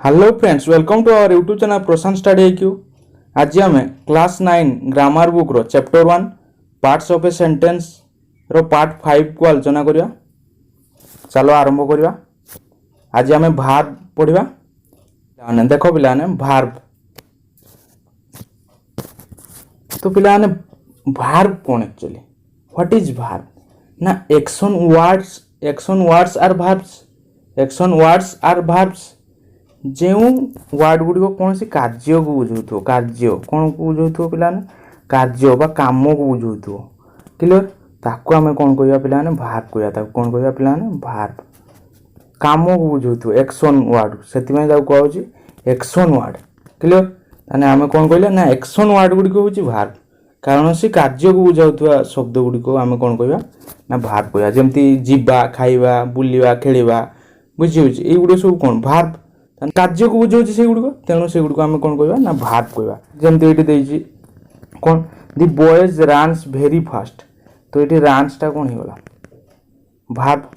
Hello friends, welcome to our YouTube channel Prashant study IQ। आज आम class 9 grammar book रो chapter 1 parts of a sentence रो part 5 को आलोचना करिया। चलो आरंभ करिया। आज आम भार्ब पढ़िबा। देखो पिलाने भार्ब, तो पिलाने भार्ब कौन एक्चुअली व्हाट इज भार्ब ना action words are verbs. Action words are verbs जो वार्ड गुड़िक कौन सी कार्य को बुझाऊ, कार्य कौन को बुझाऊ पिलाने कार्य बा काम को बुझाऊ। क्लियर, ताको आम कौन कहवा पिलाने भार्ब कहवा। ताको कौन कहवा पिलाने भार्ब, काम को बुझाऊ एक्शन वर्ड, से कहूँ एक्शन वर्ड। क्लियर, ताने आम कौन कहले ना एक्शन वर्ड गुड़िक हूँ भार्ब, कारण से कार्य को बुझाऊवा शब्द गुड़िक आम कौन कहवा ना भार्ब कहवा। जमती जीवा, खाइबा, बुलिबा, खेलिबा, बुझी होची ये गुड़ सब कौन भार्ब, कार्य को बुझाऊँ से गुड़िक, तेणु से गुड़िक आम कौन कहवा ना भार्ब कहवा। जमती ये देइछि कौन दी बॉयज रन्स भेरी फास्ट, तो ये रन्सटा कौन होगा भार्ब,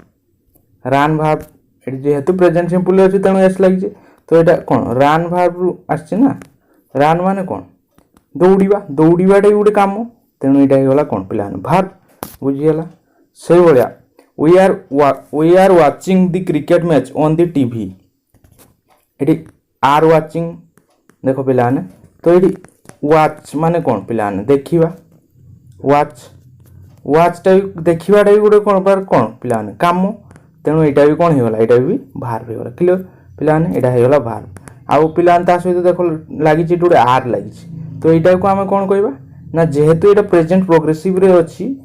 रान भार्ब। जेहेतु प्रेजेंट सिंपल अच्छे तेणु एस लगे, तो यहाँ कौन रान भार्ब आना। रान माने कौन दौड़ा, दौड़ाटा गोटे कम, तेणु यहाँ होगा कौन पिला भार्ब, बुझीगला। से भाया we are watching the cricket match on the TV. ये आर वाचिंग देख पिलाने, तो ये वाच माने कौन पिलाने देखा, वाचटा भी देखाटा भी गोटे कौन बार कौन पिलाने कम, तेणु यहाँ भी कौन होगा यहाँ भी भार्ब होगा। क्लियर पिलाने यहाँ होगा भार्ब। आउ पिलाने ता सहित देख लगी गोटे आर लगी, तो यहाँ को आम कौन कहवा ना जेहेतु यहाँ प्रेजेंट प्रोग्रेसिव रे अच्छी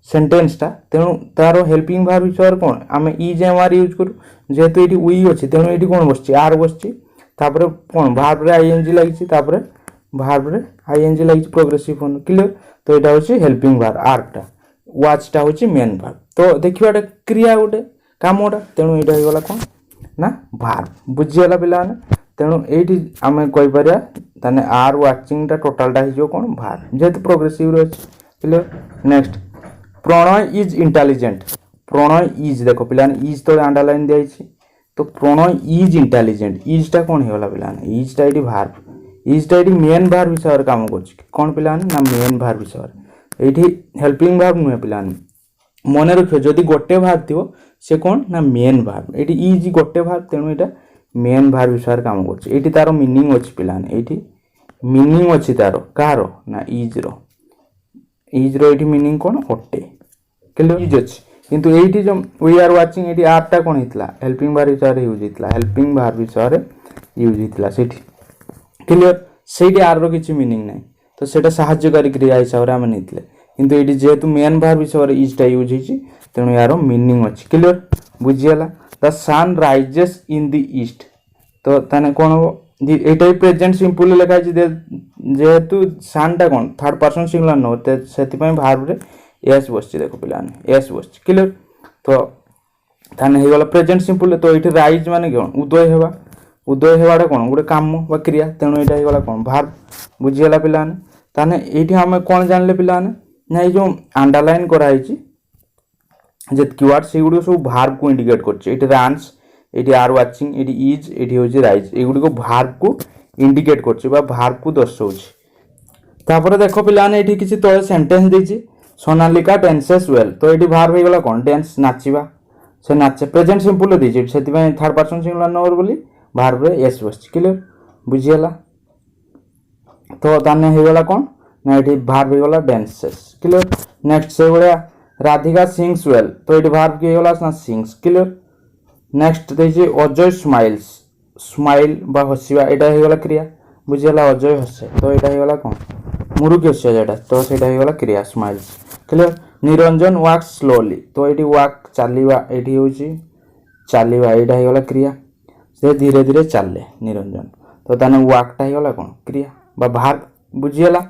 सेंटेंसटा, तेणु तार हेल्पिंग भार्ब हिसाब से कौन आम इज एम आर यूज करूँ। जेहेतु ये वी अच्छी तेणु ये कौन बस आर बस, कौन भार्ब रे आईएनजी लगी, भार्ब रे आईएनजी लगी प्रोग्रेसिव फॉर्म। क्लियर, तो यहाँ हूँ हेल्पिंग भार्ब आरटा, वाचटा हूँ मेन भार्ब। तो देखाटा क्रिया गोटे कामटा, तेणु यहाँ होगा कौन ना भार्ब, बुझीगला पिलाने। तेणु ये आम कहीपर ताने आर वाचिंग टोटालटा हो कौन भार्ब, जेहेतु प्रोग्रेसिव रे अच्छी। Clear, next Pranay is intelligent. Pranay is देख पिलाने इज तो अंडरलाइन दिखाई, तो प्रणय इज इंटेलिजेंट, इजटा कौन होगा पिलाने इजटा ये भार्ब, इजटा ये मेन भार्ब हिसाब से काम कर कौन पिलाने ना मेन भार्ब हिसाब से। ये हेल्पिंग भार्ब नुहे पिलाने, मन रखियो जदि गोटे भार्ब थी से कौन ना मेन भार्ब। ये इज गोटे भार्ब, तेणु यहाँ मेन भार्ब हिसाब से काम कर। तार मीनिंग अच्छी पिलाने, ये मीनिंग अच्छी तार कहार ना इज रो, इज रो ये मीनिंग कौन अटे। क्लियर, इज अच्छी किंतु ये जो वी आर वाचिंग ये आरटा कौन होता हेल्पिंग भार्ब हिसाब से यूज होता, हेल्पिंग भार्ब हिसाब से यूज होता से। क्लियर, से आर रो किसी मीनिंग ना, तो सेटा साहाय्यकारी क्रिया हिसाब से आम नहीं, किंतु ये जेहेतु मेन भार्ब हिसाब से इजटा यूज होती, तेणु यार मीनिंग अच्छी। क्लियर, बुझीगला। The sun rises in the east, तो ताने कौन हम ये प्रेजेंट सिंपल लिखाई, जेहेतु सनटा कौन थर्ड पर्सन सिंगुलर न से भार्ब रे एस बस देख पिलाने एस बस। क्लियर, तो ताने होगा प्रेजेंट सिंपल, तो ये राइज माने कौन उदय होगा, उदय होवाटा कौन गोटे काम बा क्रिया, तेणु यहाँ होगा कौन भार्ब, बुझीगला पिलाने। ताने ये आम कौन जानले पिलाने ना ये जो अंडरलाइन कराई जितकी वार्ड से गुड़ सब भार्ब को इंडिकेट कर, रान्स ये आर वाचिंग ये इज ये हूँ राइज, एगुड़ी को भार्ब को इंडिकेट कर भार्ब को दर्शाऊ। तापर देख पिलाने ये किसी तले सेंटेंस देछि सोनालिका डांसेस वेल, तो ये भार्ब हो गला कौन डांस नाचिबा, से नाचे प्रेजेंट सिंपल देछि से थर्ड पर्सन सिंगुलर नंबर बोली भार्ब रे एस बस। क्लियर, बुझीगला। तो ताने हो गला कौन ना ये भार्ब हो गला डांसेस। क्लियर, नेक्स्ट से भाया राधिका सिंग्स वेल, तो ये भार्ब की होगा ना सिंग्स। क्लियर, नेक्स्ट देखिए अजय स्माइल्स, स्माइल बा हसिबा यहाँ होगा क्रिया, बुझीगला अजय हसे, तो यहाँ होगा कौन मुरुकी हसिया जेटा, तो यहाँ होगा क्रिया स्माइल्स। क्लियर, निरंजन वाक स्लोली, तो ये वाक चलवा ये हूँ चलवा यहाँ होगा क्रिया, से धीरे धीरे चले निरंजन, तो ताने वाकटा होगा कौन क्रिया बा भार्ब, बुझीगला।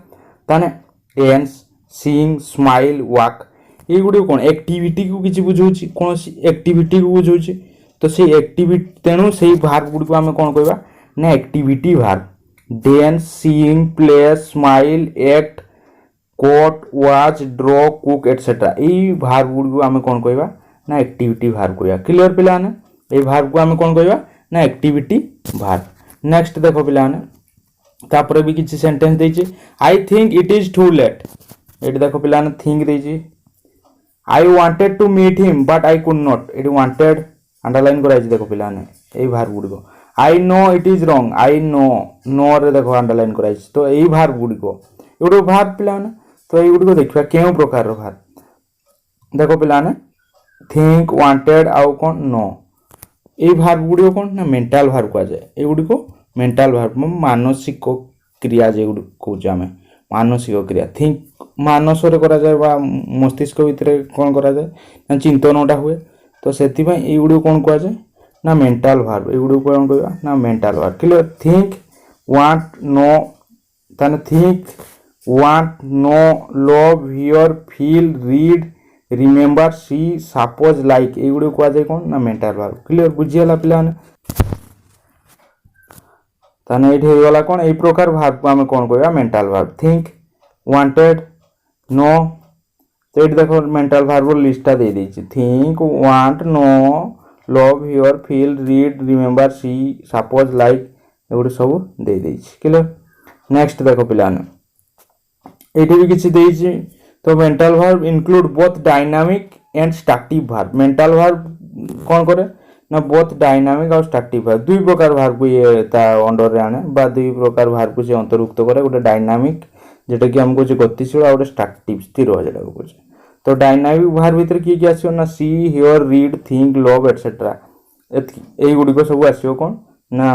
ताने एन्स सीइंग स्माइल वाक ये गुड़ी कौन एक्टिविटी को किसी बुझाऊँ, कौन एक्टिविटी को बुझाऊँ, तो से एक्टिविटी तेणु से भार्ब गुड़ी को आम कौन कहवा ना activity verb. Dance, seeing, play, smile, act, quote, watch, draw, cook etcetera ये भार्ब गुड़ी को आम कौन कहवा ना एक्टिविटी भार्ब कहवा। क्लियर पिलाने, ये भार्ब को आम कौन कहवा ना एक्टिविटी भार्ब। नेक्स्ट देखो पिलाने तापर भी किसी सेंटेंस देछि I think it is too late एटी देखो पिलाने थिंक देछि I wanted to meet him but I could not एटी वांटेड अंडरलाइन कराई देखो पिलाने एई भार्ब गुडिको I know it is wrong I know रे देखो अंडरलाइन कराई तो एई भार्ब गुडिको एगुडो भार्ब पिलाने तो एई गुडिको देखिबा केउ प्रकार रो भार्ब देखो पिलाने थिंक वांटेड आउ कोन नो एई भार्ब गुडिको कोन ना मेंटल भार्ब कहा जाय ए गुडिको मेंटल भार्ब मानसिक क्रिया जे गुडिको जामे मानसिक क्रिया थिंक मानस रे करा जाय बा मस्तिष्क भितरे कोन करा जाय ना चिंतनटा हुए तो सेति भाई ए गुडिको कोन कहा जाय ना मेंटल भार्ब ए गुडिको कोन कहबा ना mental verb clear think want know तने think want know love hear feel read remember see suppose like ए गुडिको कहा जाय कोन ना मेंटल भार्ब क्लियर बुझियला पिलाने तने एठी हेगला कोन ए प्रकार भार्ब को हम कोन कहबा mental verb think wanted know तो ये देखो मेंटल भार्ब लिस्टा दे दीजिए think want know love hear feel read remember see suppose like एगुड़ी सब दे दीजिए क्लियर नेक्स्ट देखो पिलाने ये भी किसी देइछि तो mental verb include both dynamic and static verb mental verb कौन करे ना बोथ डायनामिक और स्टैटिक भार्ब दुई प्रकार भार्ब को ये ता अंडर रे आने बा दुई प्रकार भार्ब को से अंतर्भुक्त करे गोटे डायनामिक जेटा कि हमको जे गतिशील और स्टैटिक स्थिर हो जेटा को तो डायनामिक भार्ब भीतर की आसियो ना see hear read think love etcetera एई गुडी को सब आसियो कोन ना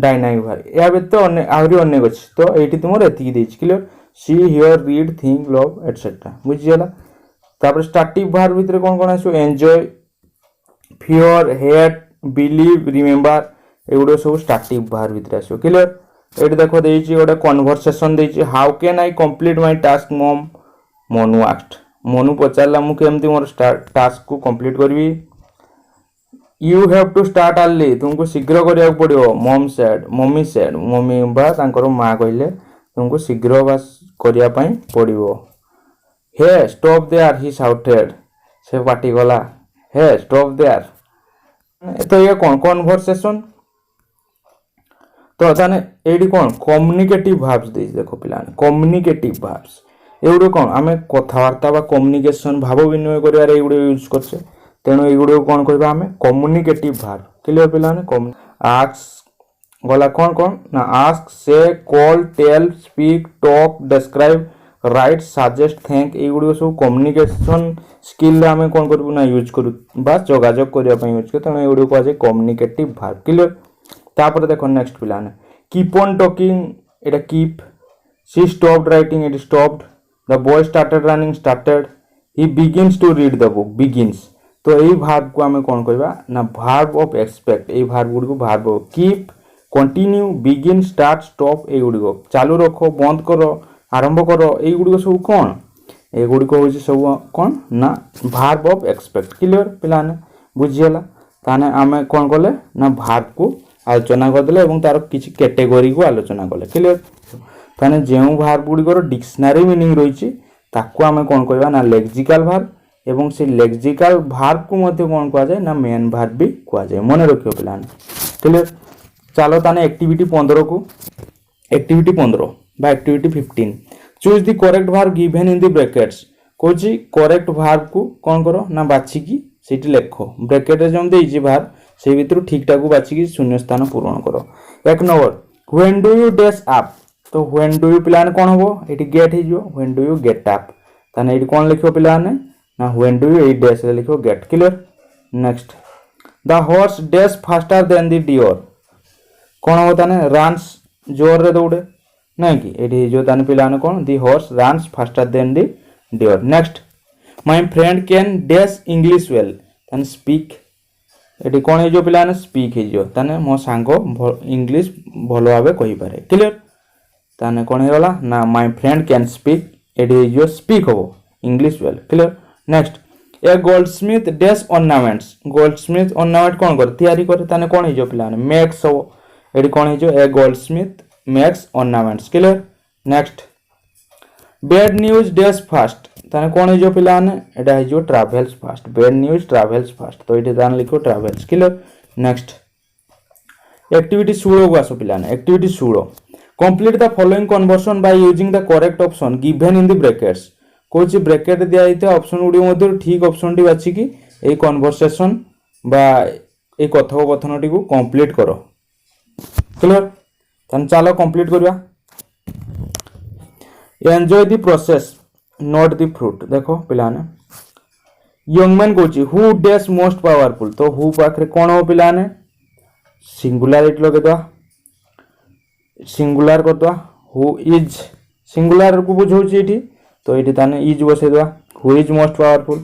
डायनामिक भार्ब या व्यतीत अन्य आहुरी अनेक अछि तो एठी तुमर एति देछि clear see hear read think love etcetera बुझियला तापर स्टैटिक भार्ब भीतर कोन कोन आसियो enjoy fear hate believe remember एगुडो सब स्टैटिक भार्ब भीतर आसियो क्लियर एठी देखो देछि गोटे कन्वर्सेशन देछि how can I complete my task mom Monu asked Monu पचारला मु केमती मोर टास्क को कंप्लीट करबी you have to start early तुमको शीघ्र करिया पड़ियो मम्मी सेड मम्मी बा तांकर मां कहले तुमको शीघ्र बस करिया पई पड़ियो हे स्टॉप देयर ही शाउटेड से पाटी गला हे स्टॉप देयर तो ये कोन कन्वर्सेशन तो ताने एडी कोन कम्युनिकेटिव भार्ब्स दे देखो पिलाने कम्युनिकेटिव भार्ब्स एगुडे कोन आमे कथावार्ता बा कम्युनिकेशन भाव विनिमय करिवार एगुडे यूज करछे तेनो एगुडे कोन कहबा आमे कम्युनिकेटिव भार्ब क्लियर पिलाने आस्क गला कोन कोन ना ask say call tell speak talk describe write suggest thank एगुडे सब कम्युनिकेशन स्किल आमे कोन करबु ना यूज करू बा जोगाजोग करिया पई यूज कर तेनो एगुडे को कम्युनिकेटिव भार्ब क्लियर तापर देखो नेक्स्ट पिलाने कीप ऑन टॉकिंग एटा keep she stopped writing it stopped the boy started running started he begins to read the book begins तो एई भार्ब को हमें कोन कहबा ना भार्ब ऑफ एक्सपेक्ट एई भार्ब गुडी को verb keep continue begin start stop एई गुडी को चालू रखो बंद करो आरंभ करो एई गुडी को सब कोन एई गुडी को होछि सब कोन ना भार्ब ऑफ एक्सपेक्ट क्लियर पिलाने बुझियला ताने हमें कोन करले ना भार्ब को आलोचना करदेले एवं तार किछि कैटेगरी को आलोचना करले क्लियर ताने जेउ भार्ब गुडी को डिक्शनरी मीनिंग रहिछि ताकू हमें कोन कहबा ना लेक्सिकल भार्ब एवं से लेक्सिकल भार्ब को मध्य कोन कहा जाय ना मेन भार्ब भी कहा जाय मने रखियो पिलाने क्लियर चलो ताने एक्टिविटी 15 को एक्टिविटी 15 बा activity 15 choose the correct verb given in the brackets Kochi correct verb को कोन करो ना बाछि की सेठी लेखो ब्रैकेट रे जम देइछि भार्ब से भितर ठीक टाकू बाछि की शून्य स्थान पूरण करो एक number when do you dash up तो व्हेन डू यू पिलाने कोन होबो एठी गेट हे जो when do you get up ताने एठी कोन लिखो पिलाने ना व्हेन डू यू एठी डैश रे लिखो get clear next the horse dash faster than the deer कोन हो ताने रन्स जोर रे दौड़े नै कि एठी जो ताने पिलाने कोन the horse runs faster than the deer next my friend can dash English well ताने स्पीक एठी कोन हे जो पिलाने स्पीक हे जो ताने मो सांगो इंग्लिश भलो भाबे कहि पारे क्लियर ताने कोन हे गला ना माय फ्रेंड कैन स्पीक एठी जो स्पीक हो English well clear next a goldsmith dash ornaments goldsmith ornament कोन कर तयारी करे ताने कोन हे जो पिलाने मेक्स हो एठी कोन हे जो a goldsmith makes ornaments clear next bad news dash fast ताने कोन हे जो पिलाने एटा हे जो travels fast bad news travels fast तो एठी ताने लिखो ट्रैवल्स क्लियर नेक्स्ट एक्टिविटी 16 को आसो पिलाने activity 16 complete the following conversion by using the correct option given in the brackets coach bracket दिया जाइता ऑप्शन गुडी मध्य ठीक ऑप्शन टी बाछि कि ए कन्वर्सेशन बा ए कथोपकथन टी को कंप्लीट करो क्लियर तन चलो कंप्लीट करबा enjoy the process not the fruit देखो पिलाने young man Kochi who dash most powerful तो हु पाखरे कोन हो पिलाने सिंगुलरिटी लगे दो सिंगुलर कर दो हु इज सिंगुलर को बुझौची एठी तो एठी ताने इज बसे दो who is most powerful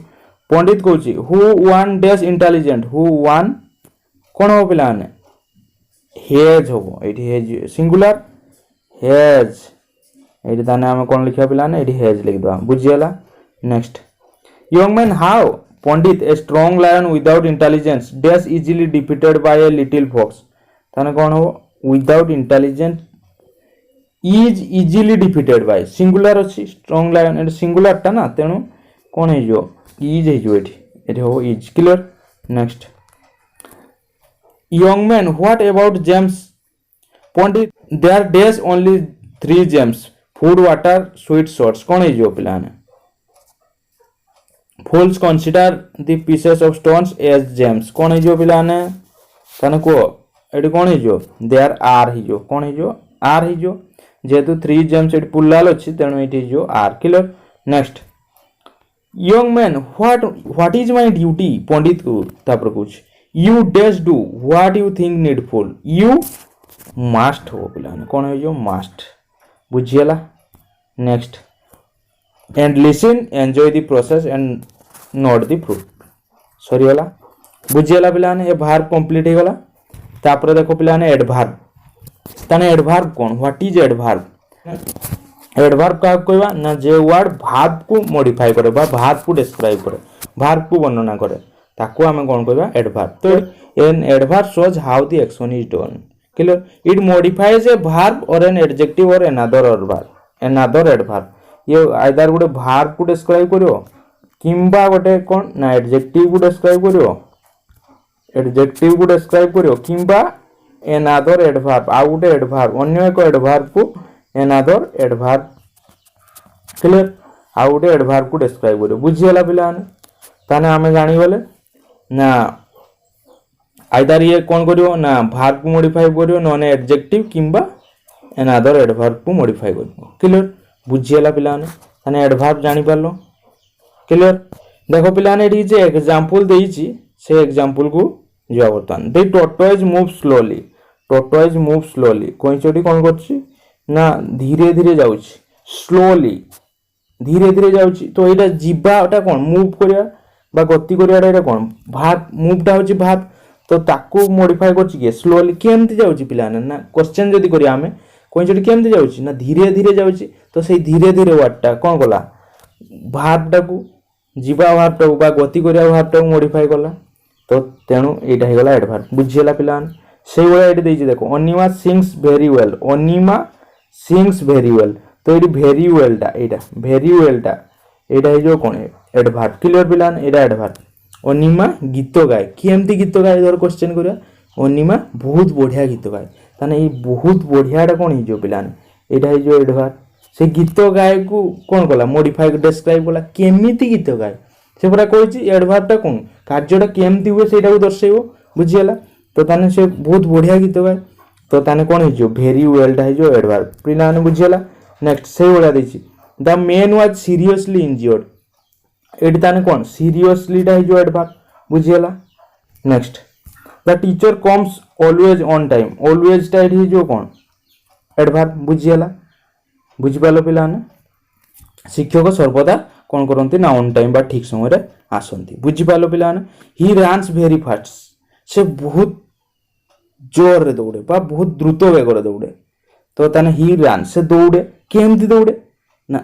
Pandit Kochi who one dash intelligent who one कोन हो पिलाने हेज हो एठी हेज सिंगुलर हेज एठी ताने हम कोन लिखा पिलाने एठी हेज लिख दो बुझियला next young man how Pandit a strong lion without intelligence dash easily defeated by a little fox ताने कोन हो without intelligence is easily defeated by singular अछि स्ट्रॉन्ग लायन एट सिंगुलर ता ना तेनु कोन हे जो इज हे जो एठी हो is clear next young man what about gems Pandit there dash only 3 gems food water sweet shorts कोन हे जो पिलाने fools consider the pieces of stones as gems कोन हे जो पिलाने ताने को एटी कोन हे जो देयर आर हे जो कोन हे जो आर हे जो जेतु 3 जेम्स एटी पुल्लाल अछि तेनु एटी जो are clear next young man what is my duty Pandit को तापर कुछ you dash do what you think needful you must हो पिलाने कोन हे जो मस्ट बुझियला next and listen enjoy the process and not the fruit sorry वाला बुझियला पिलाने ए भार कंप्लीट हे गला तापर देखो पिलाने एडवर्ब ताने adverb cone what is adverb adverb का कहबा ना जे वर्ड भाव को मॉडिफाई करे बा भाव को डिस्क्राइब करे भाव को वर्णना करे ताको हमें कोन कहबा एडवर्ब तो an adverb shows how the action is done clear it modifies a verb और एन एडजेक्टिव और अनदर एडवर्ब ये आइदर गोटे भार्ब को डिस्क्राइब करियो किंबा गोटे कोन ना एडजेक्टिव को डिस्क्राइब करियो किंबा अनदर एडवर्ब आ गोटे एडवर्ब अन्य एक एडवर्ब को अनदर एडवर्ब क्लियर आ गोटे एडवर्ब को डिस्क्राइब करियो बुझियला पिलाने ताने हमें जानि गले ना आइदर ये कोन करियो ना वर्ब को मॉडिफाई करियो नॉन एडजेक्टिव किंबा अनदर एडवर्ब को मॉडिफाई करियो क्लियर बुझियला पिलाने ताने एडवर्ब जानि पारलो क्लियर देखो पिलाने एठी जे एग्जांपल देइची से एग्जांपल को जो बर्तमान दे टॉर्टोइज मूव स्लोली कोइचोटी कोन करछि ना धीरे धीरे जाउछि स्लोली धीरे धीरे जाउछि तो एटा जिबाटा कोन मूव करिया बा गति करियाटा एटा कोन भाग मूवटा होछि भाग तो ताको मॉडिफाई करछि के स्लोली केमति जाउछि पिलाने ना क्वेश्चन जदी करिया हमें कोइचोटी केमति जाउछि ना धीरे धीरे जाउछि तो सेही धीरे धीरे वर्डटा कोन कला भावटा को जीवा भावटा बा गति करिया भावटा को मॉडिफाई कला तो तेनु एटा हे गला एडवर्ब बुझियला पिलान सेही वाला एटी देछि देखो अनिमा सिंग्स वेरी वेल तो एटी वेरी वेलटा एटा हे जो कोन एडवर्ब क्लियर पिलान एटा एडवर्ब अनिमा गीत गाए केमति गीत गाए धर क्वेश्चन करिया अनिमा बहुत बढ़िया गीत गाए ताने ए बहुत बढ़ियाटा कोन हे जो पिलान एटा हे जो एडवर्ब से गीत गाए को कोन कला मॉडिफाई डिस्क्राइब कला केमिति गीत गाए से पूरा कहछि एडवर्बटा कोन कार्यटा केमति हुए सेटा को दर्शाइबो बुझियला तो ताने से बहुत बढ़िया गीत गाए तो ताने कोन हे जो वेरी वेलटा हे जो एडवर्ब पिलाने बुझियला नेक्स्ट से बोला देछि the man was seriously injured एटी ताने कोन सीरियसली टा हे जो एडवर्ब बुझियला next the teacher comes always on time always टा हे जो कोन एडवर्ब बुझियला बुझि पालो पिलाने शिक्षक सर्वदा कोन करंती ना ऑन टाइम बा ठीक समय रे आसंती बुझि पालो पिलाने ही रन्स वेरी फास्ट से बहुत जोर रे दौड़े बा बहुत द्रुत वेग रे दौड़े तो ताने ही रन से दौड़े केमती दौड़े ना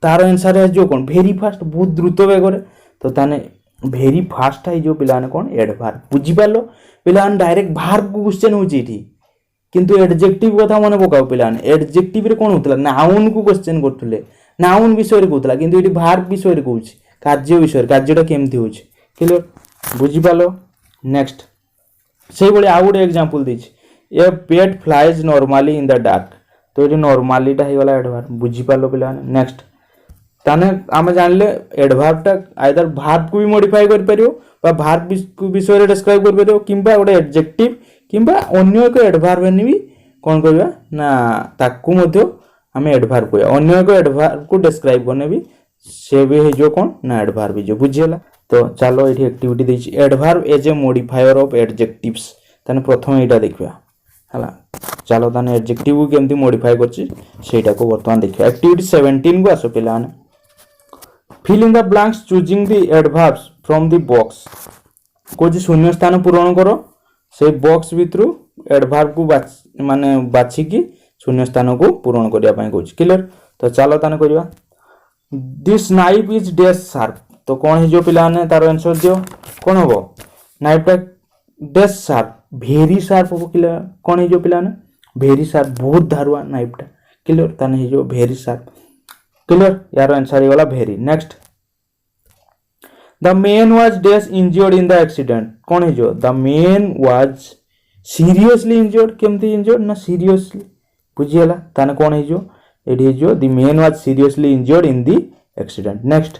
तार आंसर है जो कोन वेरी फास्ट बहुत द्रुत वेग रे तो ताने वेरी फास्ट है जो पिलाने कोन एडवर्ब बुझि पालो पिलाने डायरेक्ट वर्ब को क्वेश्चन होची एठी किंतु एडजेक्टिव कथा मन पकाओ पिलाने एडजेक्टिव रे कोन होतला नाउन को क्वेश्चन करथले नाउन विषय रे कहतला किंतु एठी वर्ब विषय रे कहूची कार्य विषय कार्यटा केमती होची क्लियर बुझि पालो नेक्स्ट से बळे आ गुडे एग्जांपल देछि a pet flies normally in the dark. तो ये नॉर्मलीटा होगा एडभार्ब बुझी पार्ल पे। नेक्स्ट ताने आम जानले एडभार्बटा आइदर भार्ब को भी मॉडिफाई कर परियो बा भार्ब विषय डिस्क्राइब कर परियो किंबा गोटे एडजेक्टिव किंबा अन्य एक एडभार्ब ने भी कौन करबा ना ताकू मध्ये आम एडभार्ब कहया अन्य एक एडभार्ब को डिस्क्राइब करने भी से भी हे जो कौन ना एडभार्ब जो बुझियला। तो चलो ये एक्टिविटी देछि adverb as a modifier of adjectives. ताने प्रथम एटा देखिबा हला। चलो ताने एडजेक्टिव को केमती मॉडिफाई करछि सेटा को वर्तमान देखिबा। एक्टिविटी 17 को आसो पिलाने fill in the blanks choosing the adverbs from the box. कोच शून्य स्थान पूरण करो से बॉक्स भितर एडभार्ब को माने बाछिकी शून्य स्थान को पूरण करिया पई कोच क्लियर। तो चलो ताने करिया this knife is dash sharp. तो कौन है जो पिला ने तार आंसर दियो कौन हबो नाइफटा डैश शार्प भेरी शार्प हबो क्लियर। कौन है जो पिला ने भेरी शार्प बहुत धारुआ नाइफटा क्लियर ताने है जो भेरी शार्प क्लियर यार आंसर ही वाला very. Next the man was dash injured in the accident. कौन है जो the man was seriously injured केमती इंजर्ड ना सीरियसली बुझियला ताने कौन है जो एडी जो the man was seriously injured in the accident. Next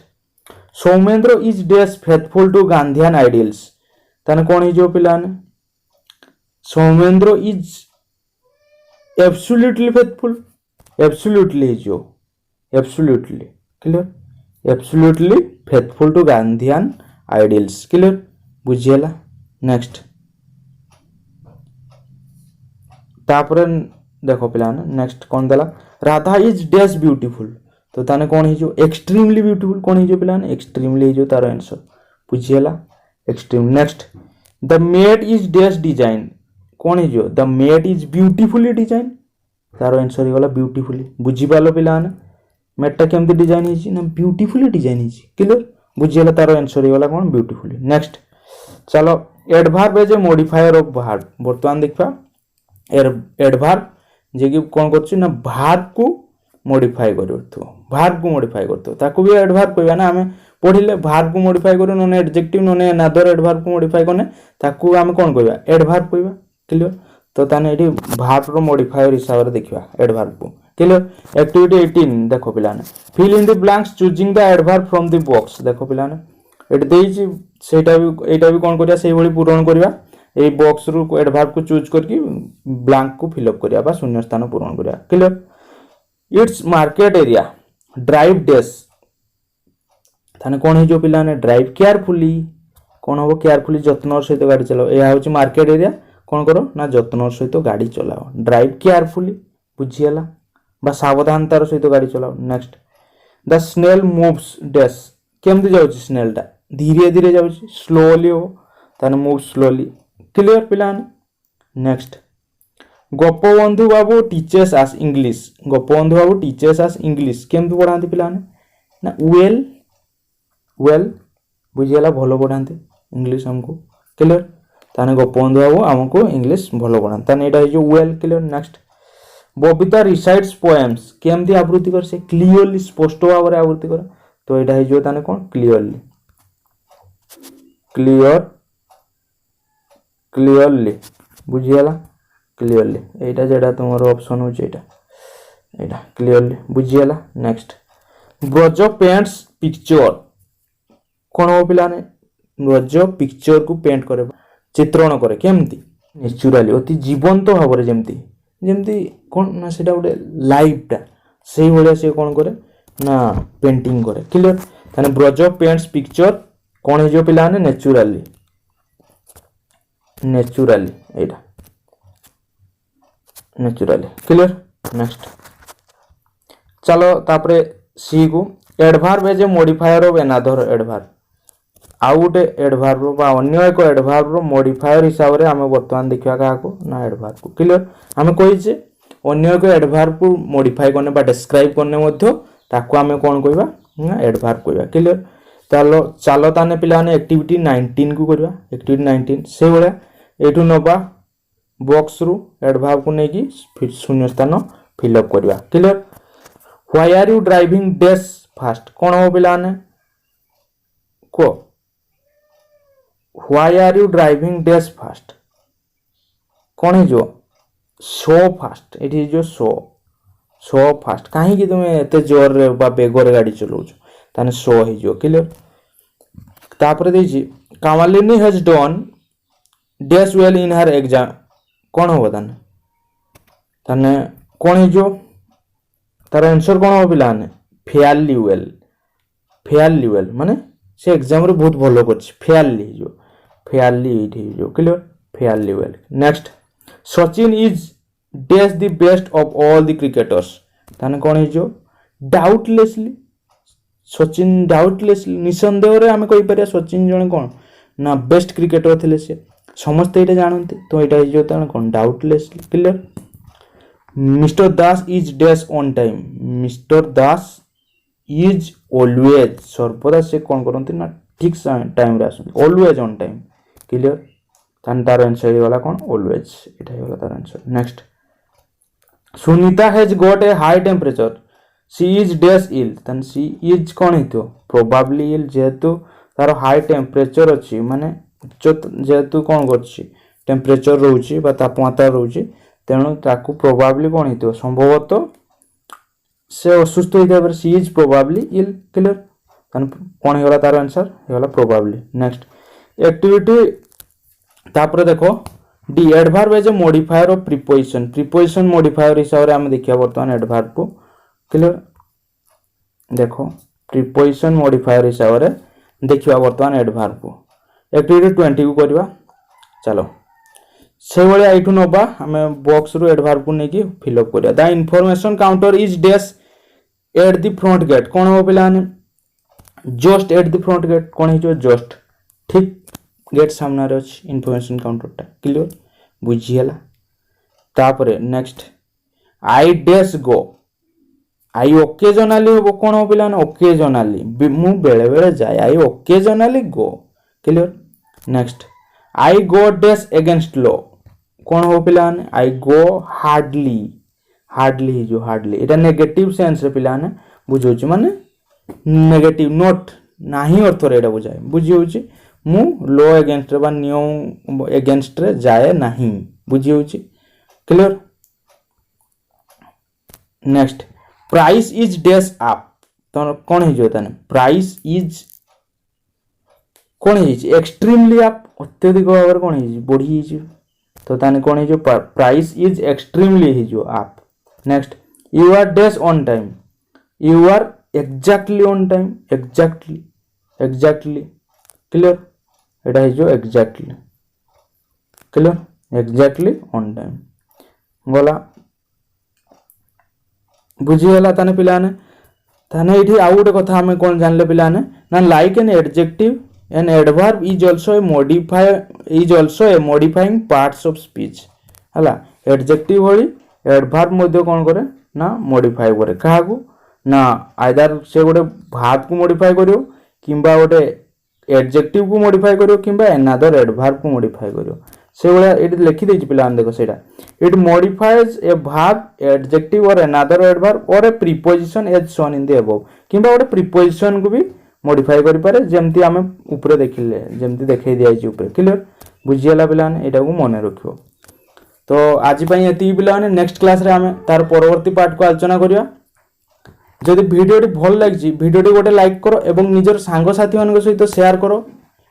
Soumendra is dash faithful to Gandhian ideals. ताने कौन है जो पिलाने Soumendra is absolutely faithful absolutely जो absolutely clear absolutely faithful to Gandhian ideals clear बुझियला। नेक्स्ट तापर देखो पिलाने नेक्स्ट कौन देला राधा इज डैश ब्यूटीफुल। तो ताने कौन है जो एक्सट्रीमली ब्यूटीफुल। कौन है जो पिलाने एक्सट्रीमली जो तार आंसर बुझियला extreme. Next the mat is dash design. कौन है जो the mat is beautifully design तार आंसर ही वाला ब्यूटीफुली बुझी पालो पिलाने मेटा केमती डिजाइन है ना ब्यूटीफुली डिजाइन है क्लियर बुझियला तार आंसर ही वाला कौन ब्यूटीफुली। नेक्स्ट चलो adverb as a modifier of verb वर्तमान देखा एडभार्ब जे कि कौन करछि ना भार्ब को मॉडिफाई करथो भार्ब को मॉडिफाई करथो ताको भी एडभार्ब कहबा ना हमें पढ़िले भार्ब को मॉडिफाई करू नने एडजेक्टिव नने अनदर एडभार्ब को मॉडिफाई करने ताको हम कौन कहबा एडभार्ब कहबा क्लियर। तो ताने एठी भार्ब रो मॉडिफायर हिसाब रे देखिबा एडभार्ब को क्लियर। एक्टिविटी 18 देखो पिलाने fill in the blanks choosing the adverb from the box. देखो पिलाने एट देइछि सेटा भी एटा भी कौन करिया सेही भली पूरण करिया ए बॉक्स रु एडभार्ब को चूज करके ब्लैंक को फिल अप करिया बा शून्य स्थान पूरण करिया clear. It's market area drive dash थाने कौन है जो पिलाने ड्राइव केयरफुली कौन हो केयरफुली जत्नर सहित गाड़ी चलाओ या होची मार्केट एरिया कौन करो ना जत्नर सहित गाड़ी चलाओ ड्राइव केयरफुली बुझियला बा सावधानतार सहित गाड़ी चलाओ। Next the snail moves dash केमती जाउची स्नेलटा धीरे धीरे जाउची स्लोली हो ताने मूव स्लोली क्लियर पिलाने। Next Gopabandhu Babu teaches us English Gopabandhu Babu teaches us English केमती पढ़ाती पिलाने ना वेल वेल बुझियला भलो पढ़ाते इंग्लिश हमको क्लियर ताने गोपबंधु बाबू हमको इंग्लिश भलो पढ़ाते ताने एटा जो well clear. Next Babita recites poems केमती आवृत्ति कर से क्लियरली स्पष्ट भाव में आवृत्ति कर तो एटा जो ताने कौन क्लियरली क्लियर क्लियरली बुझियला क्लियरली एटा जेटा तुम्हारा ऑप्शन हो एटा एटा क्लियरली बुझियला। नेक्स्ट ब्रज पेंट्स पिक्चर कौन हो पिलाने ब्रज पिक्चर को पेंट करे चित्रण करे केमती नेचुराली अति जीवंत भाव में जेमती जेमती कौन ना सेटा गोटे लाइवटा से भाया से कौन करे ना पेंटिंग करे क्लियर। ताने ब्रज पेंट्स पिक्चर कौन है जो पिलाने नेचुराली नेचुराली एटा नेचुराली क्लियर। नेक्स्ट चलो तापरे सी को adverb as a modifier of another adverb आउ गोटे एडभार्ब बा अन्य एक एडभार्ब रो मॉडिफायर हिसाब रे हमें वर्तमान देखिया का को ना एडभार्ब को क्लियर। हमें कहिजे अन्य एक एडभार्ब को मॉडिफाई करने बा डिस्क्राइब करने मध्य ताको हमें कोन कहबा ना एडभार्ब कहबा क्लियर। चलो चलो ताने पिलाने एक्टिविटी 19 को करबा एक्टिविटी 19 से बळे एठु नबा बॉक्स रु एडभार्ब को नेकी फिर शून्य स्थान फिल अप करबा clear. Why are you driving dash fast कोन हो पिलाने को why are you driving dash fast कौन है जो सो फास्ट ये जो सो फास्ट कहीं तुम एत जोर बेगर गाड़ी चलाऊच ताने सो हो क्लियर तापर देछि Kamalini has done dash well in her exam कौन हो ताने कौन हो तार आंसर कौन हो पिलाने फेयरली वेल माने से एग्जाम रे बहुत भलो करछि फेयरली जो clear fairly well next Sachin is dash the best of all the cricketers ताने कौन हो डाउटलेसली सचिन डाउटलेसली निसंदेह रे आमे कहि परिया सचिन जने कौन ना बेस्ट क्रिकेटर थिले से समस्त एटा जानते तो एटा हो ताने कौन doubtlessly clear mister Das is dash on time mister Das is always सर्वदा से कौन करते ना ठीक टाइम रे आसुन ऑलवेज ऑन टाइम क्लियर तान तार आंसर वाला कौन ऑलवेज एटा वाला तार answer next Sunita has got a high temperature she is dash ill तान सी इज कौन हितो प्रोबेबली इल जेहेतु तार हाई टेम्परेचर अछि माने जेहेतु कौन करछि टेम्परेचर रहउछि बा तापमात्रा रहउछि तेणु ताकू प्रोबेबली कौन हितो संभवतः से असुस्थ होइता पर she is probably ill clear तान कौन हेला तार आंसर हेला प्रोबेबली नेक्स्ट एक्टिविटी तापर देखो the adverb as a modifier of preposition modifier हिसाब रे हम देखिया वर्तमान एडवर्ब को क्लियर देखो प्रीपोजिशन मॉडिफायर हिसाब रे देखिया वर्तमान एडवर्ब को एक्टिविटी 20 को करबा चलो से वाले आइटू नबा हमें बॉक्स रो एडवर्ब को नेकी फिल अप करिया the information counter is dash at the front gate कौन हो पिलाने just at the front gate कौन है जो जस्ट ठीक गेट सामने रे अछि इंफॉर्मेशन काउंटर टा क्लियर बुझियला तापरे next I dash go I occasionally हो कौन हो पिलाने ओकेजनली मु बेले बेले जाय I occasionally go clear next I go dash against law कौन हो पिलाने आई गो हार्डली जो हार्डली एटा नेगेटिव सेंस रे पिलाने बुझौछि माने नेगेटिव नॉट नाही अर्थ रे एटा बुझाय बुझि होछि मु लॉ अगेंस्ट रे बा नियम अगेंस्ट रे जाय नाही बुझि होछि clear next price is dash up तो कौन है जो ताने प्राइस इज कौन है एक्सट्रीमली अप अत्यधिक भाव कौन है बढ़ी तो ताने कौन है जो प्राइस इज एक्सट्रीमली है जो अप next you are dash on time you are exactly on time exactly clear एटा है जो exactly clear exactly on time गला बुझीगला ताने पिलाने ताने इठी आउ गोटे कथा हमें कौन जानले पिलाने ना like an adjective an adverb is also a modifying parts of speech हला एडजेक्टिव होली एडवर्ब मध्ये कौन करे ना मॉडिफाई करे काहाकू ना आइदर से गोटे भार्ब को मॉडिफाई करियो किंबा गोटे एडजेक्टिव को मॉडिफाई करियो किंबा अनदर एडवर्ब को मॉडिफाई करियो से वाला एट लिखि देछि पिलान देखो सेटा it modifies a verb adjective और अनदर एडवर्ब और a preposition as shown in the above किंबा गोटे प्रीपोजिशन को भी मॉडिफाई करि पारे जेमति हमें ऊपर देखिले जेमति देखै दिया छि ऊपर क्लियर बुझियला पिलान एटा को मने रखियो तो आज पई एति पिलान नेक्स्ट क्लास रे हमें तार परवर्ती पार्ट को आलोचना करिया जदि वीडियो भल लागि वीडियो गोटे लाइक करो एवं निजर सांग साथी मान सहित शेयर करो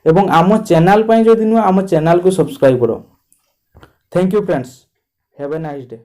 एवं आम चैनल जदि नुआ आम चैनल को सब्सक्राइब करो thank you friends have a nice day.